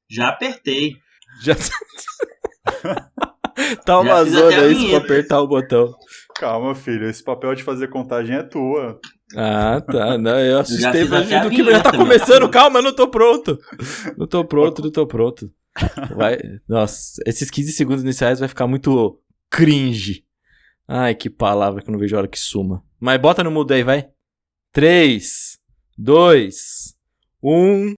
Já apertei. Já... Tá uma zona aí pra apertar o botão. Calma, filho, esse papel de fazer contagem é tua. Ah, tá. Não, eu assustei, mas do que já tá começando. Calma, eu não tô pronto. Não tô pronto. Vai... Nossa, esses 15 segundos iniciais vai ficar muito cringe. Ai, que palavra que eu não vejo a hora que suma. Mas bota no mudo aí, vai. 3, 2, 1...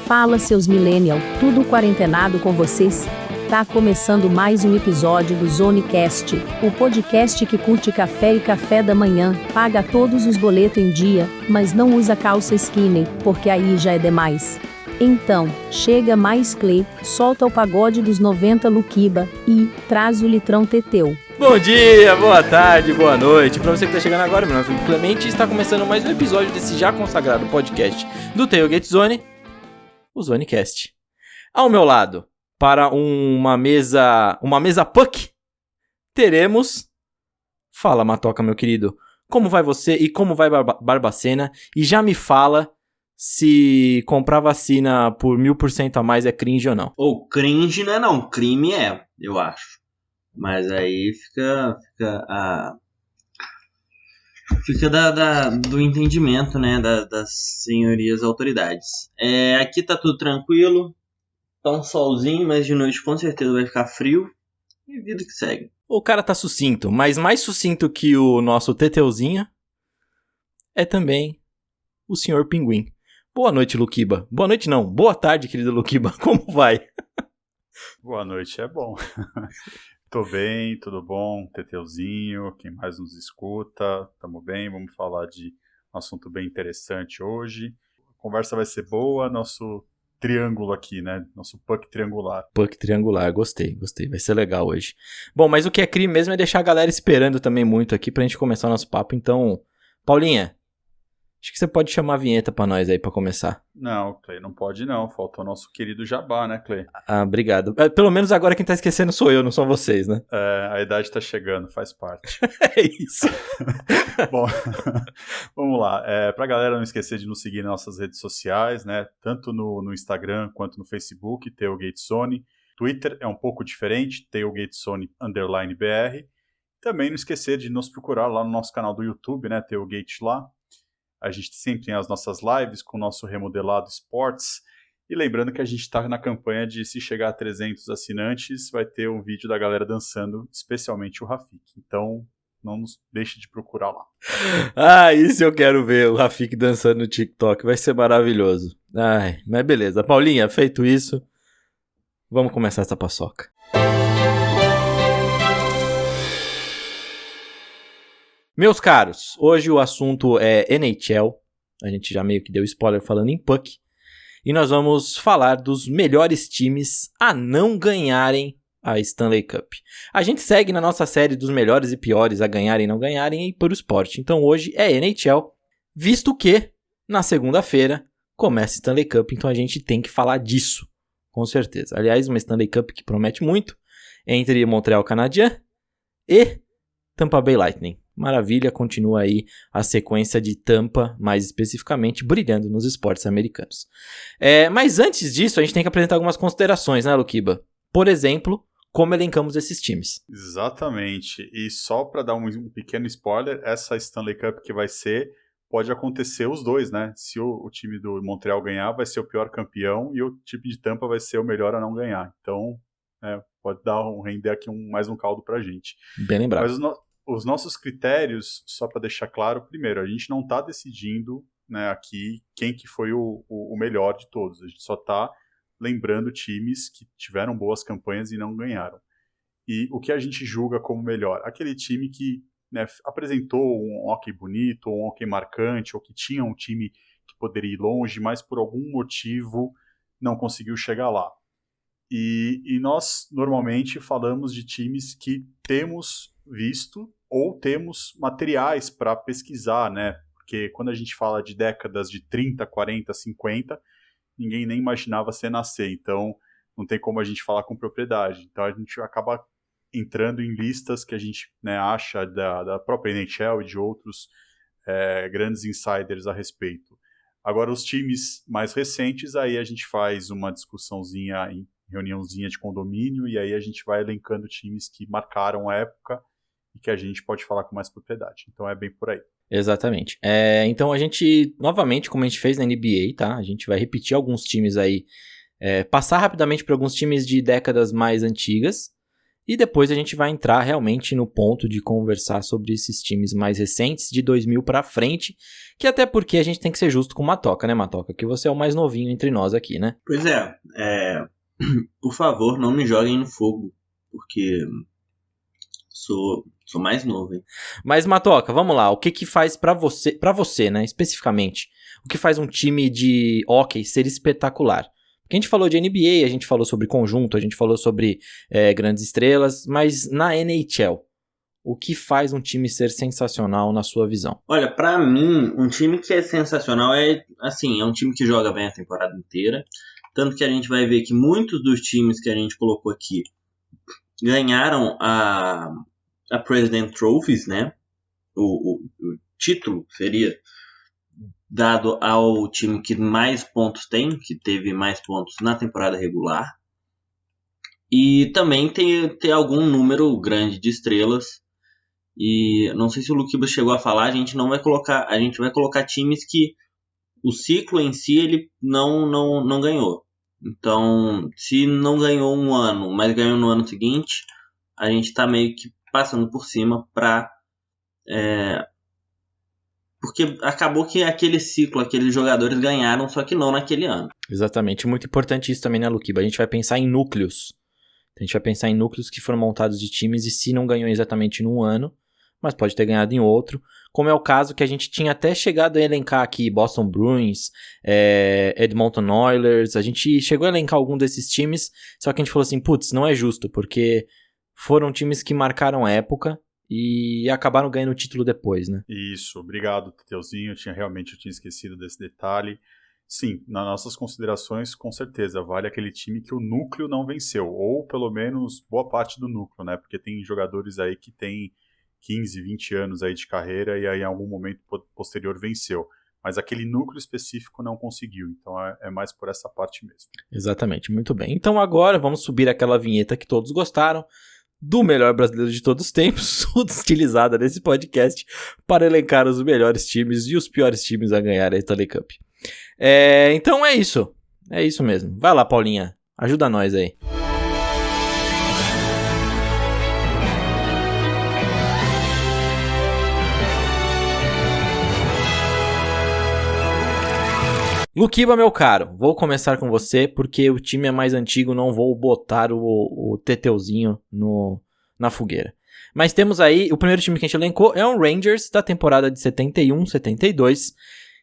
Fala, seus millennial, tudo quarentenado com vocês? Tá começando mais um episódio do Zonecast, o podcast que curte café e café da manhã, paga todos os boletos em dia, mas não usa calça skinny, porque aí já é demais. Então, chega mais Clê, solta o pagode dos 90 Luquiba e traz o litrão teteu. Bom dia, boa tarde, boa noite. Pra você que tá chegando agora, meu nome é Felipe Clemente e está começando mais um episódio desse já consagrado podcast do Tailgate Zone, o Zonecast. Ao meu lado, para uma mesa puck, teremos... Fala, Matoca, meu querido. Como vai você e como vai Barbacena? E já me fala se comprar vacina por 1000% a mais é cringe ou não. Cringe não é não, crime é, eu acho. Mas aí fica do entendimento, né, das senhorias autoridades. Aqui tá tudo tranquilo, tá um solzinho, mas de noite com certeza vai ficar frio, e vida que segue. O cara tá sucinto, mas mais sucinto que o nosso Teteuzinho é também o senhor Pinguim. Boa noite, Luquiba. Boa noite não, boa tarde, querido Luquiba, como vai? Boa noite, é bom. Tô bem, tudo bom, Teteuzinho, quem mais nos escuta, tamo bem, vamos falar de um assunto bem interessante hoje. A conversa vai ser boa, nosso triângulo aqui, né, nosso puck triangular. Puck triangular, gostei, vai ser legal hoje. Bom, mas o que é crime mesmo é deixar a galera esperando também muito aqui pra gente começar o nosso papo, então, Paulinha, acho que você pode chamar a vinheta pra nós aí pra começar. Não, Clay, não pode não. Faltou o nosso querido Jabá, né, Clay? Ah, obrigado. Pelo menos agora quem tá esquecendo sou eu, não são vocês, né? A idade tá chegando, faz parte. É isso. Bom, vamos lá. Pra galera não esquecer de nos seguir nas nossas redes sociais, né? Tanto no Instagram quanto no Facebook, Tailgate Zone. Twitter é um pouco diferente, Tailgate Zone _BR. Também não esquecer de nos procurar lá no nosso canal do YouTube, né? Tailgate lá. A gente sempre tem as nossas lives com o nosso remodelado Sports. E lembrando que a gente está na campanha de, se chegar a 300 assinantes, vai ter um vídeo da galera dançando, especialmente o Rafik. Então, não nos deixe de procurar lá. Ah, isso eu quero ver, o Rafik dançando no TikTok. Vai ser maravilhoso. Ai, mas beleza. Paulinha, feito isso, vamos começar essa paçoca. Meus caros, hoje o assunto é NHL, a gente já meio que deu spoiler falando em puck, e nós vamos falar dos melhores times a não ganharem a Stanley Cup. A gente segue na nossa série dos melhores e piores a ganharem e não ganharem e por esporte, então hoje é NHL, visto que na segunda-feira começa a Stanley Cup, então a gente tem que falar disso, com certeza. Aliás, uma Stanley Cup que promete muito, entre Montreal Canadiens e Tampa Bay Lightning. Maravilha, continua aí a sequência de Tampa, mais especificamente, brilhando nos esportes americanos. Mas antes disso, a gente tem que apresentar algumas considerações, né, Luquiba? Por exemplo, como elencamos esses times. Exatamente, e só para dar um pequeno spoiler, essa Stanley Cup que vai ser, pode acontecer os dois, né? Se o time do Montreal ganhar, vai ser o pior campeão, e o time de Tampa vai ser o melhor a não ganhar. Então, pode render aqui mais um caldo pra gente. Bem lembrado. Mas os nossos critérios, só para deixar claro, primeiro, a gente não está decidindo, né, aqui quem que foi o melhor de todos. A gente só está lembrando times que tiveram boas campanhas e não ganharam. E o que a gente julga como melhor? Aquele time que, né, apresentou um hockey bonito, ou um hockey marcante, ou que tinha um time que poderia ir longe, mas por algum motivo não conseguiu chegar lá. E nós normalmente falamos de times que temos visto ou temos materiais para pesquisar, né? Porque quando a gente fala de décadas de 30, 40, 50, ninguém nem imaginava você nascer. Então, não tem como a gente falar com propriedade. Então a gente acaba entrando em listas que a gente, né, acha da própria NHL e de outros grandes insiders a respeito. Agora, os times mais recentes, aí a gente faz uma discussãozinha, reuniãozinha de condomínio, e aí a gente vai elencando times que marcaram a época e que a gente pode falar com mais propriedade. Então é bem por aí. Exatamente. Então a gente, novamente, como a gente fez na NBA, tá? A gente vai repetir alguns times aí, passar rapidamente por alguns times de décadas mais antigas, e depois a gente vai entrar realmente no ponto de conversar sobre esses times mais recentes, de 2000 pra frente, que até porque a gente tem que ser justo com o Matoca, né, Matoca? Que você é o mais novinho entre nós aqui, né? Pois por favor, não me joguem no fogo, porque sou mais novo, hein? Mas, Matoca, vamos lá, o que faz pra você, né, especificamente, o que faz um time de hóquei ser espetacular? Porque a gente falou de NBA, a gente falou sobre conjunto, a gente falou sobre grandes estrelas, mas na NHL, o que faz um time ser sensacional na sua visão? Olha, pra mim, um time que é sensacional é um time que joga bem a temporada inteira, tanto que a gente vai ver que muitos dos times que a gente colocou aqui ganharam a President Trophies, né? O título seria dado ao time que mais pontos tem, que teve mais pontos na temporada regular. E também ter algum número grande de estrelas. E não sei se o Luquibas chegou a falar, a gente vai colocar times que o ciclo em si ele não ganhou. Então, se não ganhou um ano, mas ganhou no ano seguinte, a gente está meio que passando por cima porque acabou que aquele ciclo, aqueles jogadores ganharam, só que não naquele ano. Exatamente, muito importante isso também, né, Luquiba? A gente vai pensar em núcleos. A gente vai pensar em núcleos que foram montados de times e se não ganhou exatamente num ano, mas pode ter ganhado em outro. Como é o caso que a gente tinha até chegado a elencar aqui Boston Bruins, Edmonton Oilers. A gente chegou a elencar algum desses times, só que a gente falou assim, putz, não é justo, porque foram times que marcaram a época e acabaram ganhando o título depois, né? Isso, obrigado, Teteuzinho. Eu tinha esquecido desse detalhe. Sim, nas nossas considerações, com certeza, vale aquele time que o núcleo não venceu, ou pelo menos boa parte do núcleo, né? Porque tem jogadores aí que tem 15, 20 anos aí de carreira e aí em algum momento posterior venceu. Mas aquele núcleo específico não conseguiu, então é mais por essa parte mesmo. Exatamente, muito bem. Então agora vamos subir aquela vinheta que todos gostaram, do melhor brasileiro de todos os tempos, utilizada nesse podcast, para elencar os melhores times e os piores times a ganhar a Stanley Cup. Então é isso. É isso mesmo. Vai lá, Paulinha. Ajuda nós aí. Luquiba, meu caro, vou começar com você porque o time é mais antigo, não vou botar o Teteuzinho na fogueira. Mas temos aí, o primeiro time que a gente elencou é o Rangers da temporada de 71-72,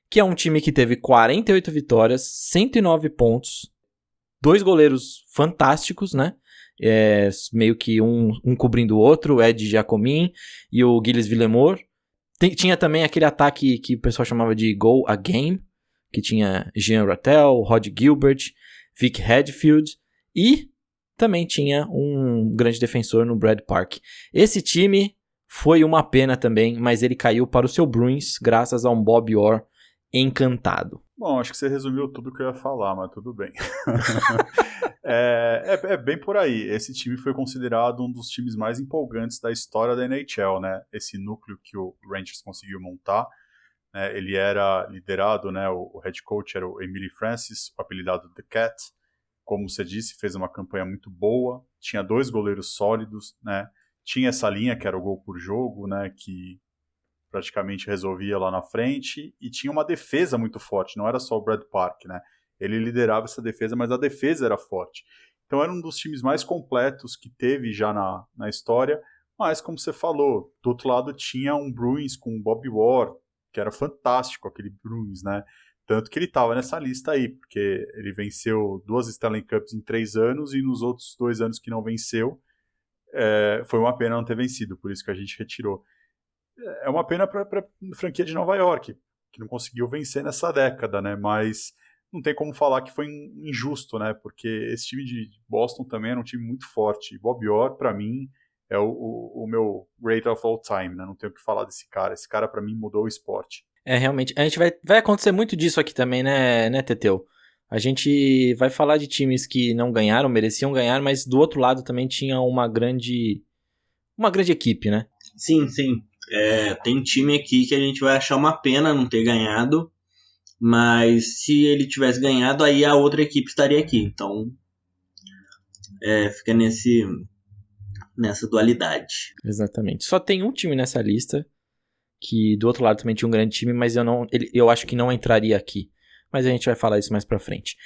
que é um time que teve 48 vitórias, 109 pontos, 2 goleiros fantásticos, né? Meio que um cobrindo o outro, o Ed Giacomin e o Gilles Villemot. Tinha também aquele ataque que o pessoal chamava de Go a Game, que tinha Jean Rattel, Rod Gilbert, Vic Hadfield e também tinha um grande defensor no Brad Park. Esse time foi uma pena também, mas ele caiu para o seu Bruins graças a um Bob Orr encantado. Bom, acho que você resumiu tudo que eu ia falar, mas tudo bem. É bem por aí. Esse time foi considerado um dos times mais empolgantes da história da NHL, né? Esse núcleo que o Rangers conseguiu montar. Ele era liderado, né, o head coach era o Emily Francis, o apelidado The Cat. Como você disse, fez uma campanha muito boa, tinha 2 goleiros sólidos, né, tinha essa linha que era o gol por jogo, né, que praticamente resolvia lá na frente, e tinha uma defesa muito forte, não era só o Brad Park, né, ele liderava essa defesa, mas a defesa era forte. Então era um dos times mais completos que teve já na história, mas como você falou, do outro lado tinha um Bruins com o Bob Orr, que era fantástico aquele Bruins, né? Tanto que ele estava nessa lista aí, porque ele venceu 2 Stanley Cups em 3 anos e nos outros 2 anos que não venceu, foi uma pena não ter vencido, por isso que a gente retirou. É uma pena para a franquia de Nova York, que não conseguiu vencer nessa década, né? Mas não tem como falar que foi injusto, né? Porque esse time de Boston também era um time muito forte. E Bob Orr, pra mim, é o meu great of all time, né? Não tenho o que falar desse cara. Esse cara, pra mim, mudou o esporte. Realmente, a gente vai acontecer muito disso aqui também, né, Teteu? A gente vai falar de times que não ganharam, mereciam ganhar, mas do outro lado também tinha uma grande equipe, né? Sim. Tem time aqui que a gente vai achar uma pena não ter ganhado, mas se ele tivesse ganhado, aí a outra equipe estaria aqui. Então, fica nessa dualidade. Exatamente. Só tem um time nessa lista, que do outro lado também tinha um grande time, mas eu acho que não entraria aqui. Mas a gente vai falar isso mais pra frente.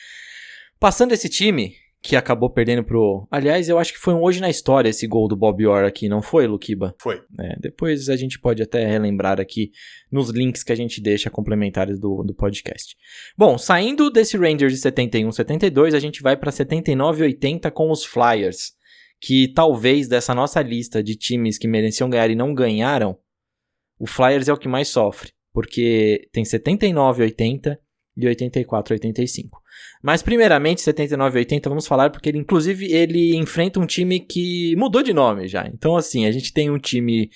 Passando esse time, que acabou perdendo pro... Aliás, eu acho que foi um hoje na história esse gol do Bob Orr aqui, não foi, Luquiba? Foi. Depois a gente pode até relembrar aqui nos links que a gente deixa complementares do podcast. Bom, saindo desse Rangers de 71-72, a gente vai pra 79-80 com os Flyers, que talvez dessa nossa lista de times que mereciam ganhar e não ganharam, o Flyers é o que mais sofre, porque tem 79-80 e 84-85. Mas primeiramente, 79-80, vamos falar porque ele enfrenta um time que mudou de nome já. Então assim, a gente tem um time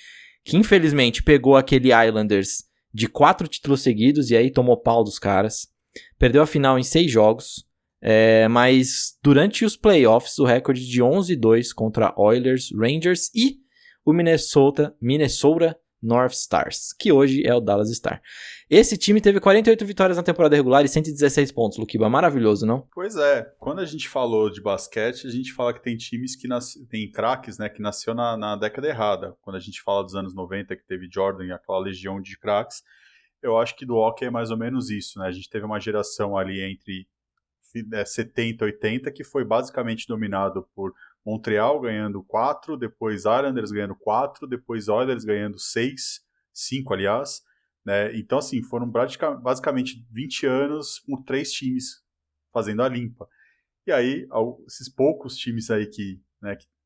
que infelizmente pegou aquele Islanders de 4 títulos seguidos e aí tomou pau dos caras. Perdeu a final em 6 jogos, mas durante os playoffs o recorde de 11-2 contra Oilers, Rangers e o Minnesota North Stars, que hoje é o Dallas Star. Esse time teve 48 vitórias na temporada regular e 116 pontos, Luquiba. Maravilhoso, não? Pois é. Quando a gente falou de basquete, a gente fala que tem times que tem craques, né, que nasceu na década errada. Quando a gente fala dos anos 90, que teve Jordan e aquela legião de craques, eu acho que do hockey é mais ou menos isso, né? A gente teve uma geração ali entre 70 e 80 que foi basicamente dominado por Montreal ganhando 4, depois Islanders ganhando 4, depois Oilers ganhando 6, 5 aliás, né? Então assim, foram basicamente 20 anos com 3 times fazendo a limpa. E aí, esses poucos times aí que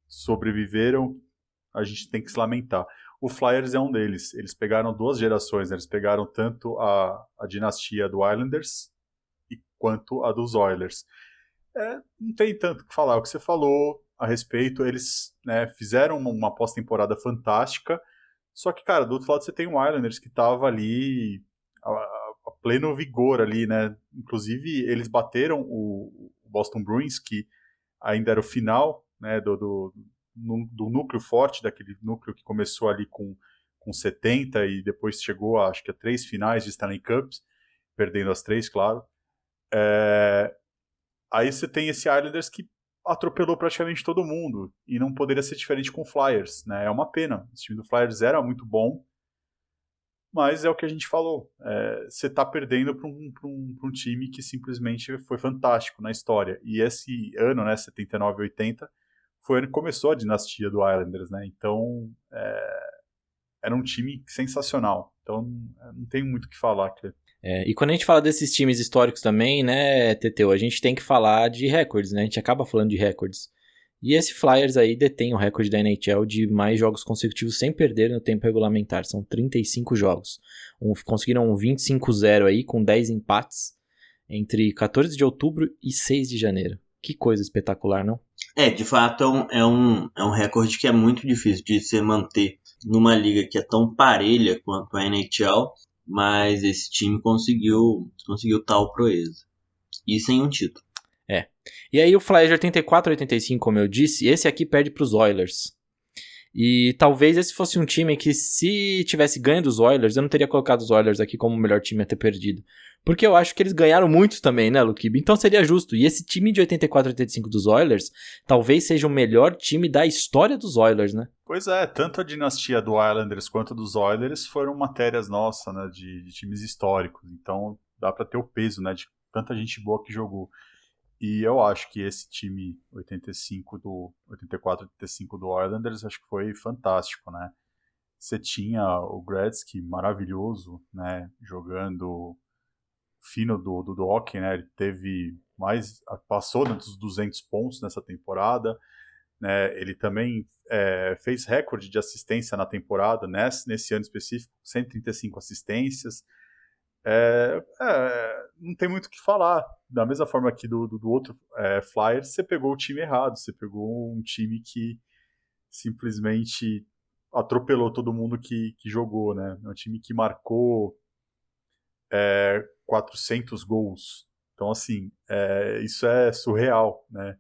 sobreviveram, a gente tem que se lamentar. O Flyers é um deles. Eles pegaram 2 gerações, né? Eles pegaram tanto a dinastia do Islanders quanto a dos Oilers. Não tem tanto o que falar. O que você falou a respeito, eles fizeram uma pós-temporada fantástica, só que, cara, do outro lado você tem o Islanders que estava ali a pleno vigor ali, né? Inclusive, eles bateram o Boston Bruins, que ainda era o final, né, do núcleo forte, daquele núcleo que começou ali com 70 e depois chegou, acho que a 3 finais de Stanley Cups, perdendo as 3, claro. Aí você tem esse Islanders que atropelou praticamente todo mundo e não poderia ser diferente com o Flyers, né? É uma pena. Esse time do Flyers era muito bom, mas é o que a gente falou. Você está perdendo para um time que simplesmente foi fantástico na história. E esse ano, né, 79-80, foi o ano que começou a dinastia do Islanders, né? Então era um time sensacional. Então não tem muito o que falar, Cleber. E quando a gente fala desses times históricos também, né, Teteu, a gente tem que falar de recordes, né? A gente acaba falando de recordes. E esse Flyers aí detém o recorde da NHL de mais jogos consecutivos sem perder no tempo regulamentar. São 35 jogos. Conseguiram um 25-0 aí, com 10 empates, entre 14 de outubro e 6 de janeiro. Que coisa espetacular, não? De fato é um recorde que é muito difícil de se manter numa liga que é tão parelha quanto a NHL. Mas esse time conseguiu tal proeza. E sem um título. E aí o Flyers de 84-85, como eu disse, esse aqui perde para os Oilers. E talvez esse fosse um time que, se tivesse ganho dos Oilers, eu não teria colocado os Oilers aqui como o melhor time a ter perdido. Porque eu acho que eles ganharam muitos também, né, Luquiba? Então seria justo. E esse time de 84-85 dos Oilers talvez seja o melhor time da história dos Oilers, né? Pois é, tanto a dinastia do Islanders quanto dos Oilers foram matérias nossas, né, de times históricos. Então dá para ter o peso, né, de tanta gente boa que jogou. E eu acho que esse time 84-85 do Islanders, acho que foi fantástico, né? Você tinha o Gretzky maravilhoso, né, jogando fino do hockey, né? Ele passou dos 200 pontos nessa temporada, né? Ele também fez recorde de assistência na temporada, nesse ano específico, 135 assistências. Não tem muito o que falar. Da mesma forma que do outro Flyers, você pegou o time errado. Você pegou um time que simplesmente atropelou todo mundo que jogou, né? É um time que marcou 400 gols. Então, assim, isso é surreal, né?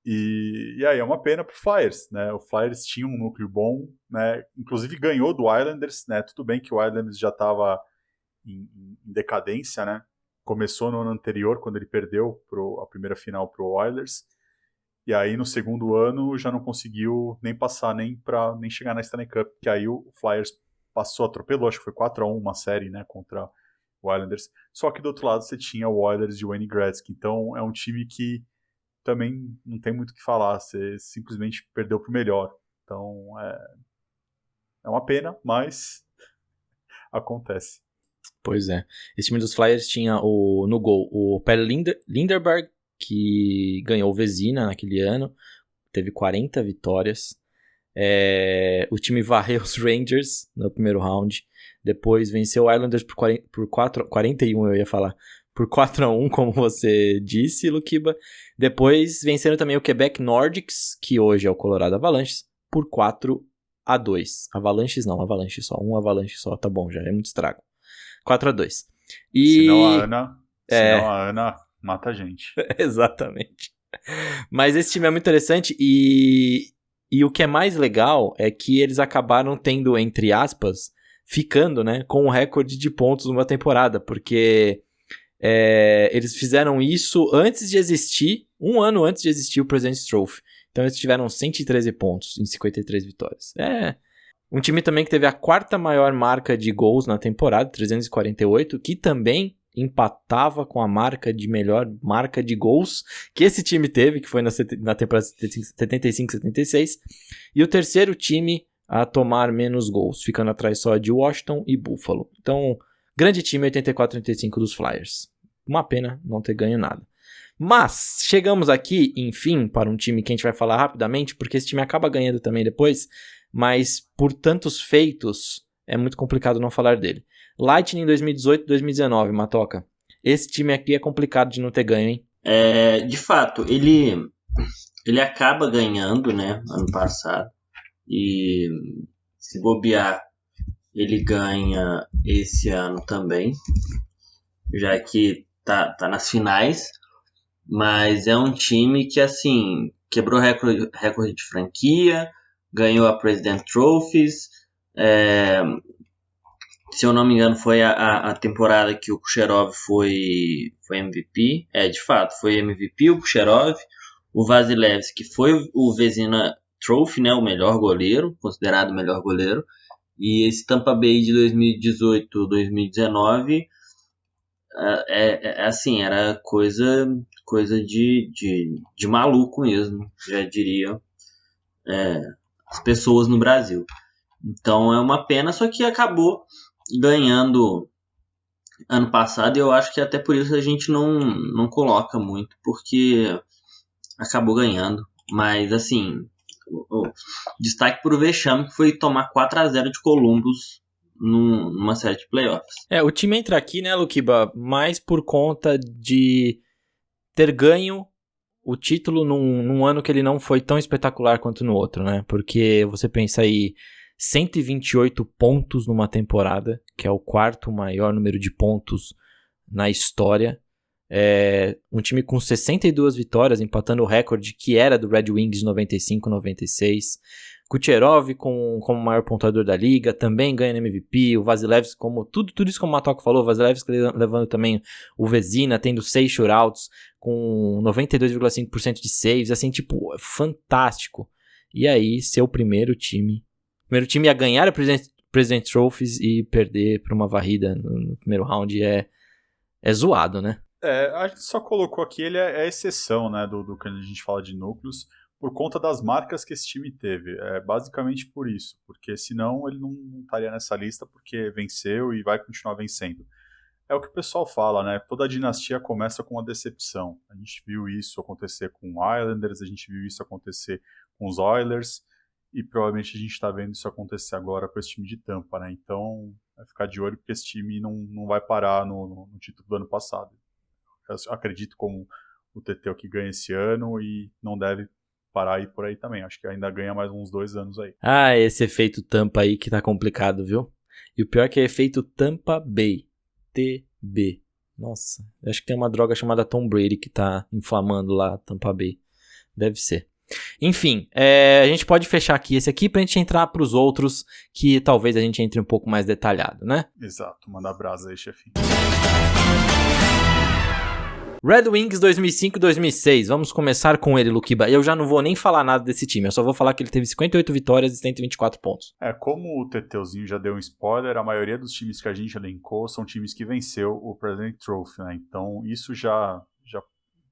E aí é uma pena pro Flyers, né? O Flyers tinha um núcleo bom, né? Inclusive ganhou do Islanders, né? Tudo bem que o Islanders já estava em decadência, né? Começou no ano anterior, quando ele perdeu a primeira final pro Oilers. E aí no segundo ano já não conseguiu nem passar, nem chegar na Stanley Cup, que aí o Flyers atropelou, acho que foi 4-1 uma série, né, contra o Islanders. Só que do outro lado você tinha o Oilers de Wayne Gretzky, então é um time que também não tem muito o que falar, você simplesmente perdeu pro melhor. Então é uma pena, mas acontece. Pois é. Esse time dos Flyers tinha no gol o Per Linderberg, que ganhou o Vezina naquele ano, teve 40 vitórias. O time varreu os Rangers no primeiro round, depois venceu o Islanders por 41, eu ia falar, por 4-1, como você disse, Luquiba. Depois venceram também o Quebec Nordics, que hoje é o Colorado Avalanches, por 4-2. Avalanches não, Avalanche só, um Avalanche só, tá bom, já é muito estrago. 4-2. Senão a Ana mata a gente. Exatamente. Mas esse time é muito interessante e o que é mais legal é que eles acabaram tendo, entre aspas, ficando, né, com um recorde de pontos numa temporada, porque eles fizeram isso antes de existir, um ano antes de existir o President's Trophy. Então eles tiveram 113 pontos em 53 vitórias. Um time também que teve a quarta maior marca de gols na temporada, 348, que também empatava com a marca de melhor marca de gols que esse time teve, que foi na temporada 75-76. E o terceiro time a tomar menos gols, ficando atrás só de Washington e Buffalo. Então, grande time 84-85 dos Flyers. Uma pena não ter ganho nada. Mas, chegamos aqui, enfim, para um time que a gente vai falar rapidamente, porque esse time acaba ganhando também depois, mas por tantos feitos, é muito complicado não falar dele. Lightning 2018-2019, Matoca. Esse time aqui é complicado de não ter ganho, hein? De fato, ele acaba ganhando, né, ano passado. E se bobear, ele ganha esse ano também, já que tá nas finais. Mas é um time que, assim, quebrou recorde de franquia, ganhou a President Trophies. Se eu não me engano, foi a temporada que o Kucherov foi MVP. De fato, foi MVP o Kucherov. O Vasilevsky foi o Vezina Trophy, né, o melhor goleiro, considerado o melhor goleiro. E esse Tampa Bay de 2018-2019, assim, era coisa de maluco mesmo, já diria as pessoas no Brasil. Então é uma pena, só que acabou ganhando ano passado, e eu acho que até por isso a gente não coloca muito, porque acabou ganhando. Mas assim, o destaque pro vexame, que foi tomar 4-0 de Columbus numa série de playoffs. O time entra aqui, né, Luquiba, mais por conta de ter ganho o título num ano que ele não foi tão espetacular quanto no outro, né? Porque você pensa aí, 128 pontos numa temporada, que é o quarto maior número de pontos na história. Um time com 62 vitórias, empatando o recorde que era do Red Wings de 95-96. Kucherov como o maior pontuador da liga, também ganha MVP. O Vasilevsky, tudo isso como o Matoco falou, o Vasilevsky levando também o Vezina, tendo 6 shootouts, com 92,5% de saves, assim, tipo, fantástico. E aí, ser o primeiro time a ganhar a President Trophies e perder para uma varrida no primeiro round é zoado, né? A gente só colocou aqui, ele é exceção, né, do que a gente fala de núcleos, por conta das marcas que esse time teve. Basicamente por isso, porque senão ele não estaria nessa lista, porque venceu e vai continuar vencendo. É o que o pessoal fala, né? Toda dinastia começa com uma decepção. A gente viu isso acontecer com o Islanders, a gente viu isso acontecer com os Oilers, e provavelmente a gente está vendo isso acontecer agora com esse time de Tampa, né? Então, Vai ficar de olho porque esse time não vai parar no título do ano passado. Eu acredito como o Teteu que ganha esse ano e não deve parar aí por aí também. Acho que ainda ganha mais uns 2 anos aí. Ah, esse efeito Tampa aí que tá complicado, viu? E o pior é que é efeito Tampa Bay. TB. Nossa, acho que tem uma droga chamada Tom Brady que tá inflamando lá Tampa Bay. Deve ser. Enfim, a gente pode fechar aqui esse aqui pra gente entrar pros outros que talvez a gente entre um pouco mais detalhado, né? Exato, manda brasa aí, chefinho. Red Wings 2005 e 2006, vamos começar com ele, Luquiba. Eu já não vou nem falar nada desse time, eu só vou falar que ele teve 58 vitórias e 124 pontos. Como o Teteuzinho já deu um spoiler, a maioria dos times que a gente elencou são times que venceu o President Trophy, né? Então isso já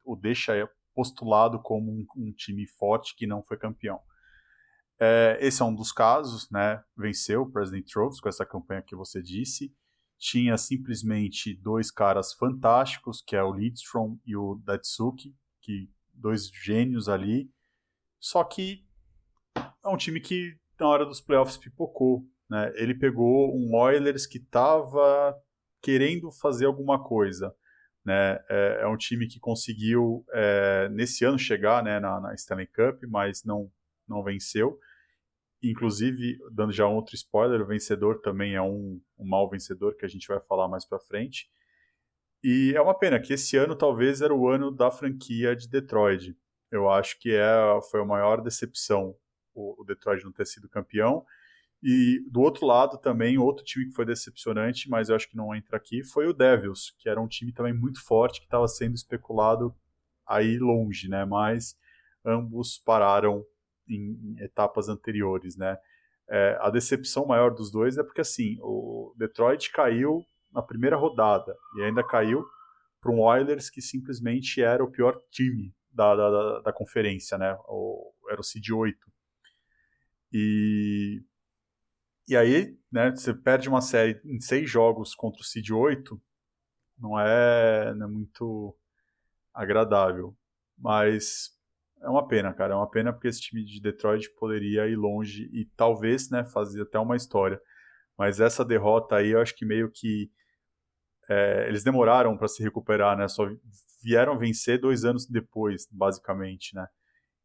o deixa postulado como um time forte que não foi campeão. Esse é um dos casos, né? Venceu o President Trophy com essa campanha que você disse. Tinha simplesmente 2 caras fantásticos, que é o Lidstrom e o Datsyuk, que 2 gênios ali. Só que é um time que na hora dos playoffs pipocou, né? Ele pegou um Oilers que estava querendo fazer alguma coisa, né? É um time que conseguiu nesse ano chegar, né, na Stanley Cup, mas não venceu. Inclusive, dando já um outro spoiler, o vencedor também é um mau vencedor, que a gente vai falar mais pra frente. E é uma pena que esse ano talvez era o ano da franquia de Detroit. Eu acho que foi a maior decepção o Detroit não ter sido campeão. E do outro lado também, outro time que foi decepcionante, mas eu acho que não entra aqui, foi o Devils, que era um time também muito forte, que estava sendo especulado aí longe, né? Mas ambos pararam em etapas anteriores, né? A decepção maior dos dois é porque, assim, o Detroit caiu na primeira rodada e ainda caiu para um Oilers que simplesmente era o pior time da conferência, né? Era o seed 8. E aí, né, você perde uma série em 6 jogos contra o seed 8, não é muito agradável, mas é uma pena, cara. É uma pena porque esse time de Detroit poderia ir longe e talvez, né, fazer até uma história. Mas essa derrota aí, eu acho que meio que eles demoraram para se recuperar, né? Só vieram vencer 2 anos depois, basicamente, né?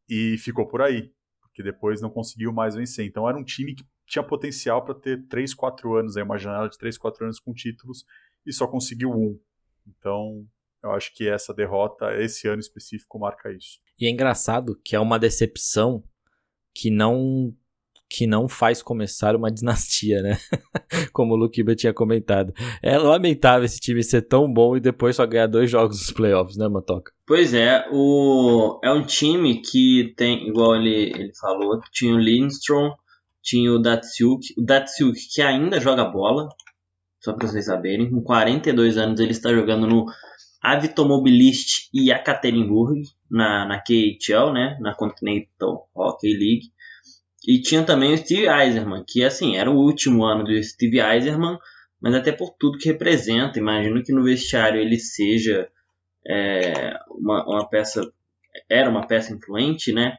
E ficou por aí, porque depois não conseguiu mais vencer. Então era um time que tinha potencial para ter 3, 4 anos, aí, uma janela de 3, 4 anos com títulos e só conseguiu 1. Então eu acho que essa derrota, esse ano específico, marca isso. E é engraçado que é uma decepção que não faz começar uma dinastia, né? Como o Luquiba tinha comentado. É lamentável esse time ser tão bom e depois só ganhar 2 jogos nos playoffs, né, Matoca? Pois é, é um time que tem, igual ele falou, tinha o Lindstrom, tinha o Datsyuk que ainda joga bola, só para vocês saberem, com 42 anos ele está jogando no Avitomobilist e Ekaterinburg, na KHL, né, na Continental Hockey League. E tinha também o Steve Yzerman, que assim, era o último ano do Steve Yzerman, mas até por tudo que representa, imagino que no vestiário ele seja uma peça, era uma peça influente, né?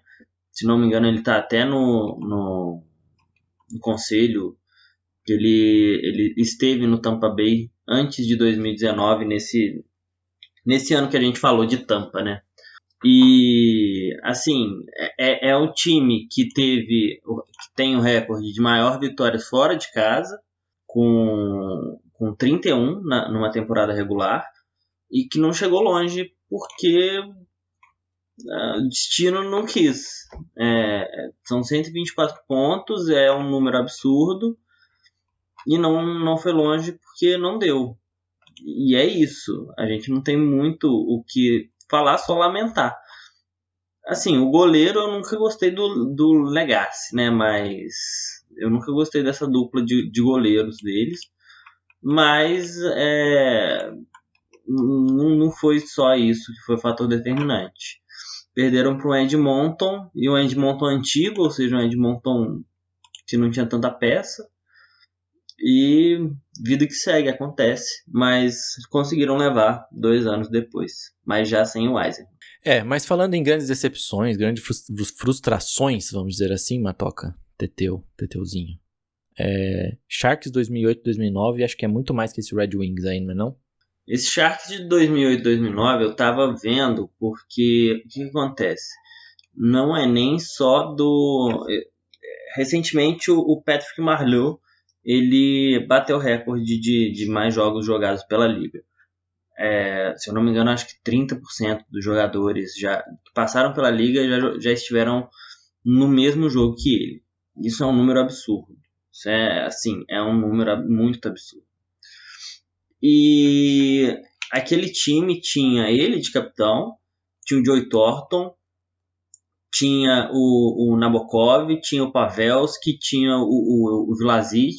Se não me engano, ele está até no conselho, ele esteve no Tampa Bay antes de 2019, nesse ano que a gente falou de Tampa, né? E, assim, é um time que tem o recorde de maior vitórias fora de casa, com 31 numa temporada regular, e que não chegou longe porque o destino não quis. São 124 pontos, é um número absurdo, e não foi longe porque não deu. E é isso, a gente não tem muito o que falar, só lamentar. Assim, o goleiro eu nunca gostei do Legacy, né? Mas eu nunca gostei dessa dupla de goleiros deles. Mas não foi só isso que foi o fator determinante. Perderam para o Edmonton, e o Edmonton antigo, ou seja, um Edmonton que não tinha tanta peça. E vida que segue, acontece, mas conseguiram levar 2 anos depois, mas já sem o Weiser. Mas falando em grandes decepções, grandes frustrações, vamos dizer assim, Matoca, Teteuzinho. Sharks 2008, 2009, acho que é muito mais que esse Red Wings aí, não é não? Esse Sharks de 2008, 2009 eu tava vendo porque o que acontece? Não é nem só do... Recentemente o Patrick Marleau, ele bateu o recorde de mais jogos jogados pela liga. Se eu não me engano, acho que 30% dos jogadores que passaram pela liga já estiveram no mesmo jogo que ele. Isso é um número absurdo. Isso é um número muito absurdo. E aquele time tinha ele de capitão, tinha o Joey Thornton, tinha o Nabokov, tinha o Pavelski, tinha o Vlasic,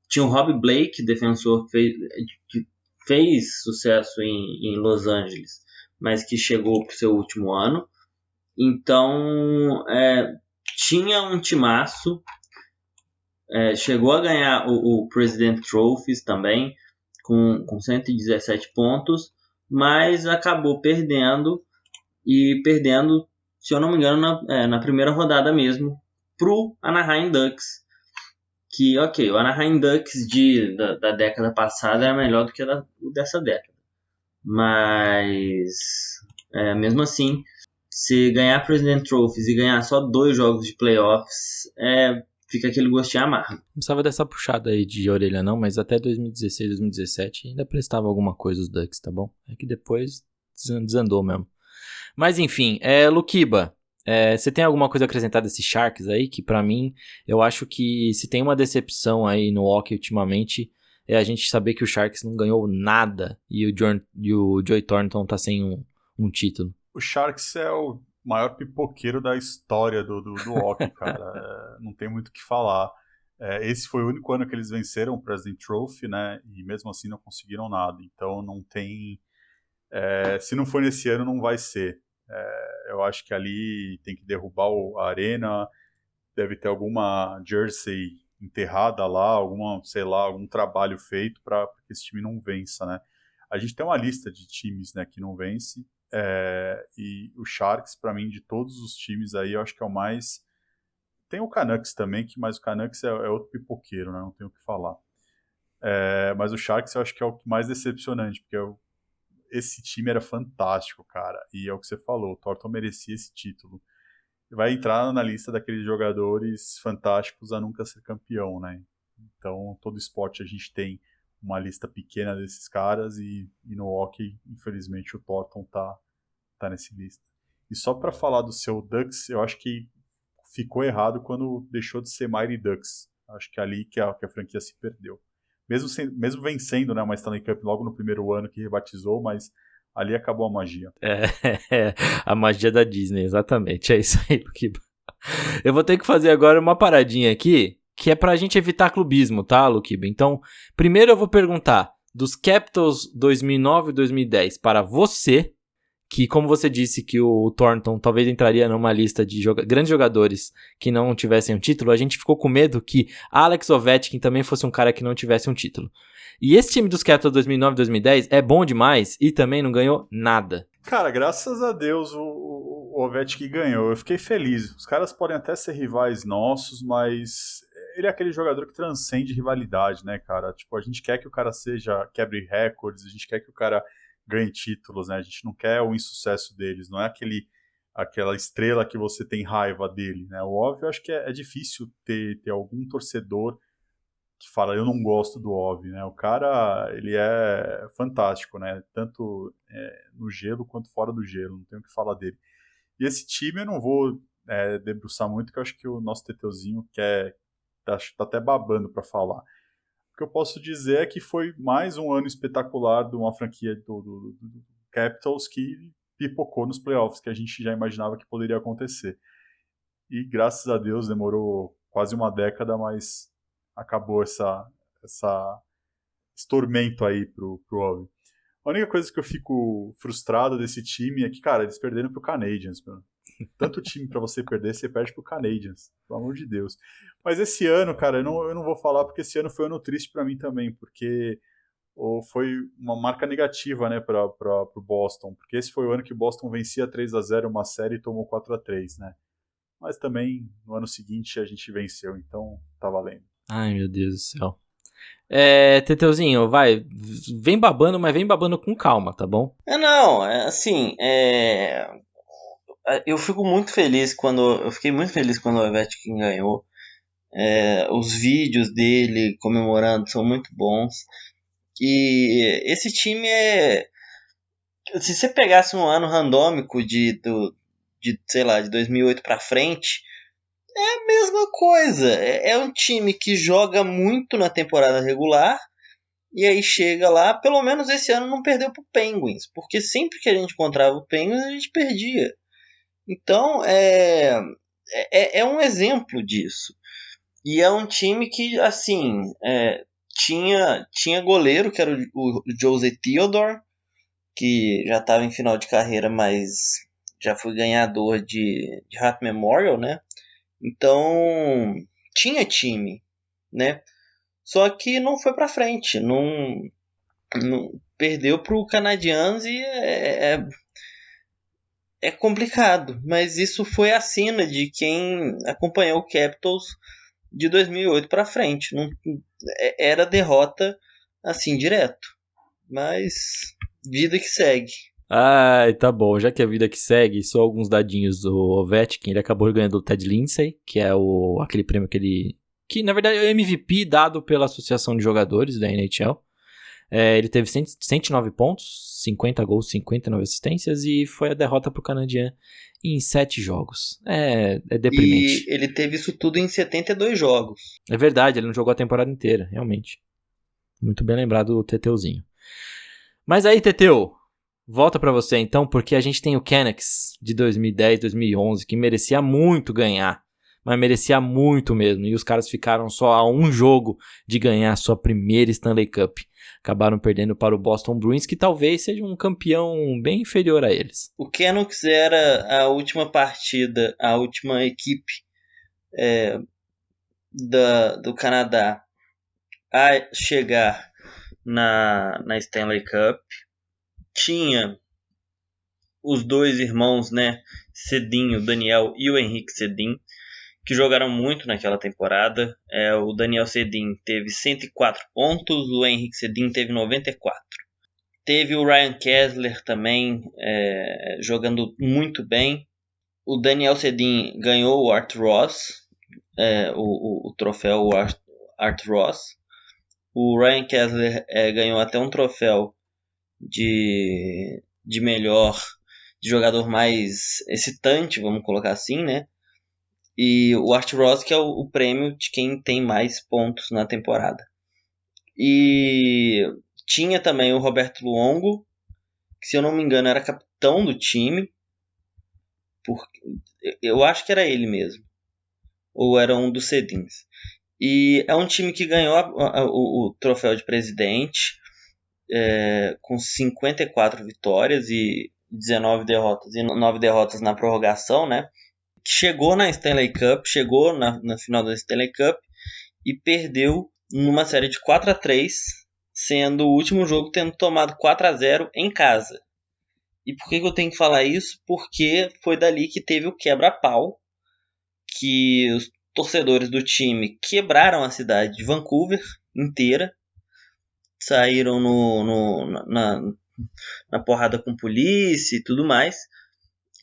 tinha o Rob Blake, defensor que fez sucesso em Los Angeles, mas que chegou para o seu último ano. Então, tinha um timaço, chegou a ganhar o President Trophies também, com 117 pontos, mas acabou perdendo, se eu não me engano, na primeira rodada mesmo, pro Anaheim Ducks. Que, ok, o Anaheim Ducks da década passada era melhor do que o dessa década. Mas, mesmo assim, se ganhar President Trophies e ganhar só 2 jogos de playoffs, fica aquele gostinho amargo. Não precisava dessa puxada aí de orelha não, mas até 2016, 2017 ainda prestava alguma coisa os Ducks, tá bom? É que depois desandou mesmo. Mas enfim, Luquiba, você tem alguma coisa a acrescentar desses Sharks aí? Que pra mim, eu acho que se tem uma decepção aí no hockey ultimamente, é a gente saber que o Sharks não ganhou nada e o Joey Thornton tá sem um título. O Sharks é o maior pipoqueiro da história do hockey, cara. Não tem muito o que falar. Esse foi o único ano que eles venceram o President Trophy, né? E mesmo assim não conseguiram nada. Então não tem... se não for nesse ano, não vai ser. Eu acho que ali tem que derrubar a arena, deve ter alguma jersey enterrada lá, algum trabalho feito para que esse time não vença, né? A gente tem uma lista de times, né, que não vence, e o Sharks, para mim, de todos os times aí, eu acho que é o mais... Tem o Canucks também, mas o Canucks é outro pipoqueiro, né? Não tenho o que falar. Mas o Sharks eu acho que é o mais decepcionante, porque esse time era fantástico, cara. E é o que você falou, o Thornton merecia esse título. Vai entrar na lista daqueles jogadores fantásticos a nunca ser campeão, né? Então, todo esporte a gente tem uma lista pequena desses caras e no hockey, infelizmente, o Thornton tá nessa lista. E só para falar do seu Ducks, eu acho que ficou errado quando deixou de ser Mighty Ducks. Acho que é ali que a franquia se perdeu. Mesmo vencendo, né, uma Stanley Cup logo no primeiro ano que rebatizou, mas ali acabou a magia. A magia da Disney, exatamente. É isso aí, Luquiba. Eu vou ter que fazer agora uma paradinha aqui, que é pra gente evitar clubismo, tá, Luquiba? Então, primeiro eu vou perguntar dos Capitals 2009 e 2010 para você, que como você disse que o Thornton talvez entraria numa lista de grandes jogadores que não tivessem um título, a gente ficou com medo que Alex Ovechkin também fosse um cara que não tivesse um título. E esse time dos Capitals 2009 e 2010 é bom demais e também não ganhou nada. Cara, graças a Deus o Ovechkin ganhou. Eu fiquei feliz. Os caras podem até ser rivais nossos, mas ele é aquele jogador que transcende rivalidade, né, cara? Tipo, a gente quer que o cara quebre recordes, a gente quer que o cara ganhe títulos, né? A gente não quer o insucesso deles, não é aquela estrela que você tem raiva dele, né? O óbvio, eu acho que é difícil ter algum torcedor que fala, eu não gosto do Ovi, né? O cara, ele é fantástico, né? Tanto no gelo quanto fora do gelo, não tenho o que falar dele. E esse time eu não vou debruçar muito, porque eu acho que o nosso Teteuzinho tá até babando para falar. O que eu posso dizer é que foi mais um ano espetacular de uma franquia do Capitals que pipocou nos playoffs, que a gente já imaginava que poderia acontecer. E graças a Deus demorou quase uma década, mas acabou esse tormento aí pro Ovi. A única coisa que eu fico frustrado desse time é que, cara, eles perderam pro Canadiens, mano. Tanto time pra você perder, você perde pro Canadiens. Pelo amor de Deus. Mas esse ano, cara, eu não vou falar porque esse ano foi um ano triste pra mim também, porque foi uma marca negativa, né, pro Boston. Porque esse foi o ano que o Boston vencia 3-0 uma série e tomou 4-3, né. Mas também, no ano seguinte, a gente venceu, então tá valendo. Ai, meu Deus do céu. Teteuzinho, vai, vem babando, mas vem babando com calma, tá bom? Não, eu fico muito feliz eu fiquei muito feliz quando o Ovechkin ganhou. Os vídeos dele comemorando são muito bons. E esse time se você pegasse um ano randômico de sei lá, de 2008 pra frente, é a mesma coisa. É um time que joga muito na temporada regular e aí chega lá, pelo menos esse ano não perdeu pro Penguins, porque sempre que a gente encontrava o Penguins a gente perdia. Então é um exemplo disso. E é um time que, assim, tinha goleiro, que era o Jose Theodore, que já estava em final de carreira, mas já foi ganhador de Hart Memorial, né? Então, tinha time, né? Só que não foi pra frente, não perdeu pro Canadiens e é complicado. Mas isso foi a sina de quem acompanhou o Capitals de 2008 pra frente. Não, era derrota assim, direto. Mas vida que segue. Ai, tá bom. Já que a vida que segue, só alguns dadinhos do Ovechkin. Ele acabou ganhando o Ted Lindsay, que é aquele prêmio que na verdade é o MVP dado pela Associação de Jogadores da NHL. Ele teve 109 pontos, 50 gols, 59 assistências e foi a derrota pro Canadien em 7 jogos. É deprimente. E ele teve isso tudo em 72 jogos. É verdade, ele não jogou a temporada inteira, realmente. Muito bem lembrado o Teteuzinho. Mas aí, Teteu, volta pra você então, porque a gente tem o Canucks de 2010, 2011, que merecia muito ganhar. Mas merecia muito mesmo. E os caras ficaram só a um jogo de ganhar a sua primeira Stanley Cup. Acabaram perdendo para o Boston Bruins, que talvez seja um campeão bem inferior a eles. O Canucks era a última partida, a última equipe do Canadá a chegar na Stanley Cup. Tinha os dois irmãos, né, Sedin, o Daniel e o Henrique Sedin, que jogaram muito naquela temporada. O Daniel Sedin teve 104 pontos, o Henrique Sedin teve 94. Teve o Ryan Kesler também jogando muito bem. O Daniel Sedin ganhou o Art Ross, o troféu Art Ross. O Ryan Kesler ganhou até um troféu de melhor, de jogador mais excitante, vamos colocar assim, né? E o Art Ross, que é o prêmio de quem tem mais pontos na temporada. E tinha também o Roberto Luongo, que se eu não me engano era capitão do time. Eu acho que era ele mesmo. Ou era um dos Sedins. E é um time que ganhou o troféu de presidente com 54 vitórias e 19 derrotas. E 9 derrotas na prorrogação, né? Chegou na Stanley Cup, chegou na final da Stanley Cup e perdeu numa série de 4-3, sendo o último jogo tendo tomado 4-0 em casa. E por que eu tenho que falar isso? Porque foi dali que teve o quebra-pau, que os torcedores do time quebraram a cidade de Vancouver inteira, saíram na porrada com polícia e tudo mais.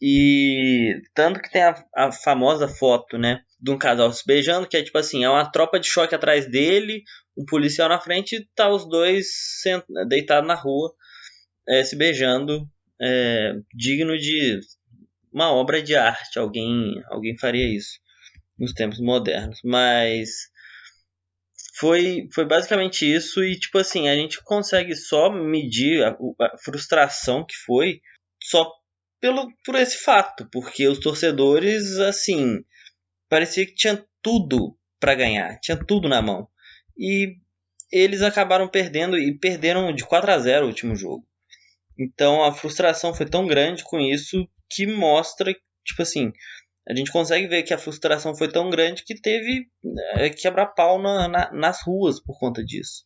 E tanto que tem a famosa foto, né, de um casal se beijando, que é tipo assim, é uma tropa de choque atrás dele, um policial na frente e tá os dois deitados na rua, se beijando, digno de uma obra de arte. Alguém faria isso nos tempos modernos. Mas foi basicamente isso. E tipo assim, a gente consegue só medir a frustração que foi só por esse fato, porque os torcedores, assim, parecia que tinha tudo para ganhar, tinha tudo na mão. E eles acabaram perdendo, e perderam de 4-0 o último jogo. Então a frustração foi tão grande com isso que mostra, tipo assim, a gente consegue ver que a frustração foi tão grande que teve quebra-pau nas ruas por conta disso.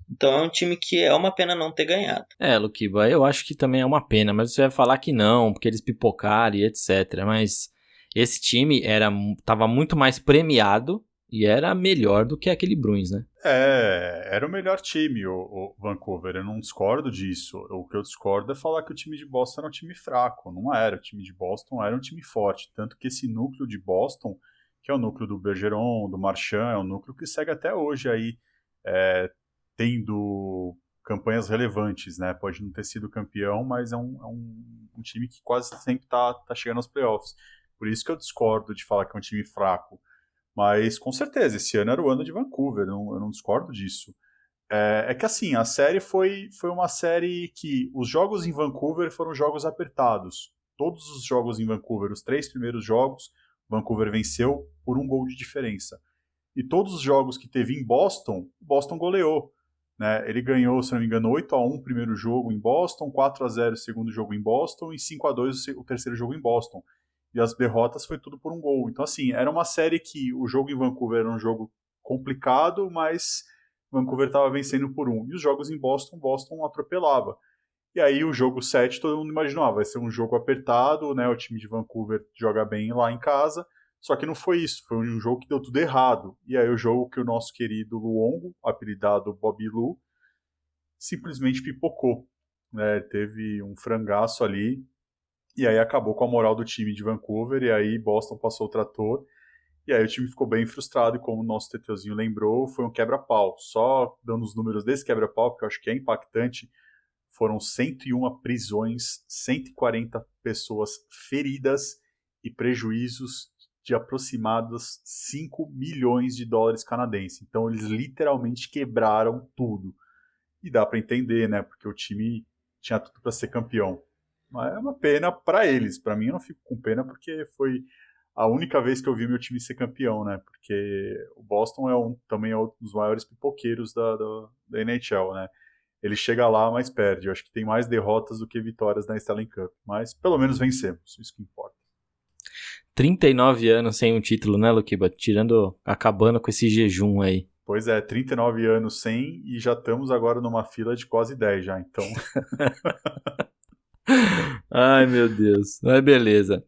Então é um time que é uma pena não ter ganhado. Luquiba, eu acho que também é uma pena, mas você vai falar que não, porque eles pipocaram e etc. Mas esse time estava muito mais premiado E era melhor do que aquele Bruins, né? Era o melhor time, o Vancouver. Eu não discordo disso. O que eu discordo é falar que o time de Boston era um time fraco. Não era. O time de Boston era um time forte. Tanto que esse núcleo de Boston, que é o núcleo do Bergeron, do Marchand, é um núcleo que segue até hoje aí, tendo campanhas relevantes, né? Pode não ter sido campeão, mas é um time que quase sempre tá chegando aos playoffs. Por isso que eu discordo de falar que é um time fraco. Mas, com certeza, esse ano era o ano de Vancouver, eu não discordo disso. É que, assim, a série foi uma série que os jogos em Vancouver foram jogos apertados. Todos os jogos em Vancouver, os 3 primeiros jogos, Vancouver venceu por 1 gol de diferença. E todos os jogos que teve em Boston, Boston goleou. Né? Ele ganhou, se não me engano, 8-1 o primeiro jogo em Boston, 4-0 o segundo jogo em Boston e 5-2 o terceiro jogo em Boston. E as derrotas foi tudo por 1 gol. Então, assim, era uma série que o jogo em Vancouver era um jogo complicado, mas Vancouver estava vencendo por 1. E os jogos em Boston, Boston atropelava. E aí o jogo 7, todo mundo imaginou, vai ser um jogo apertado, né? O time de Vancouver joga bem lá em casa. Só que não foi isso, foi um jogo que deu tudo errado. E aí o jogo que o nosso querido Luongo, apelidado Bobby Lu, simplesmente pipocou. Né? Teve um frangaço ali. E aí acabou com a moral do time de Vancouver, e aí Boston passou o trator, e aí o time ficou bem frustrado, e como o nosso Teteuzinho lembrou, foi um quebra-pau. Só dando os números desse quebra-pau, porque eu acho que é impactante, foram 101 prisões, 140 pessoas feridas e prejuízos de aproximados 5 milhões de dólares canadenses. Então eles literalmente quebraram tudo. E dá para entender, né? Porque o time tinha tudo para ser campeão. Mas é uma pena para eles. Para mim eu não fico com pena porque foi a única vez que eu vi meu time ser campeão, né? Porque o Boston também é um dos maiores pipoqueiros da NHL, né? Ele chega lá, mas perde. Eu acho que tem mais derrotas do que vitórias na Stanley Cup. Mas pelo menos vencemos, isso que importa. 39 anos sem um título, né, Luquiba? Acabando com esse jejum aí. Pois é, 39 anos sem e já estamos agora numa fila de quase 10 já, então... Ai, meu Deus. Mas beleza.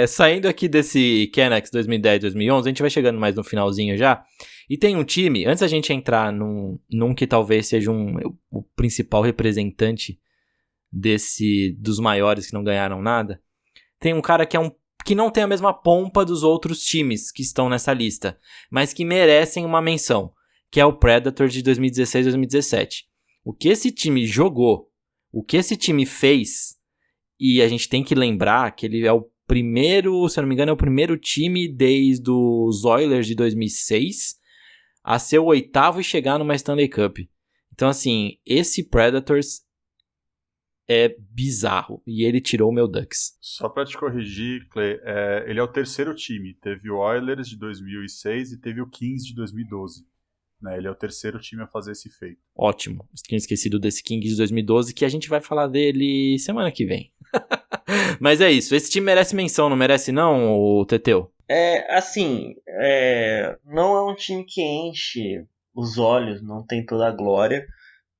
Saindo aqui desse Canucks 2010-2011, a gente vai chegando mais no finalzinho já. E tem um time, antes da gente entrar num que talvez seja o principal representante dos maiores que não ganharam nada, tem um cara que não tem a mesma pompa dos outros times que estão nessa lista, mas que merecem uma menção, que é o Predators de 2016-2017. O que esse time jogou, o que esse time fez, e a gente tem que lembrar que ele é o primeiro, se eu não me engano, é o primeiro time desde os Oilers de 2006 a ser o 8º e chegar numa Stanley Cup. Então, assim, esse Predators é bizarro, e ele tirou o meu Ducks. Só pra te corrigir, Clay, ele é o terceiro time. Teve o Oilers de 2006 e teve o Kings de 2012. Né? Ele é o terceiro time a fazer esse feito. Ótimo. Tinha esquecido desse Kings de 2012, que a gente vai falar dele semana que vem. Mas é isso. Esse time merece menção, não merece não, o Teteu? Não é um time que enche os olhos, não tem toda a glória,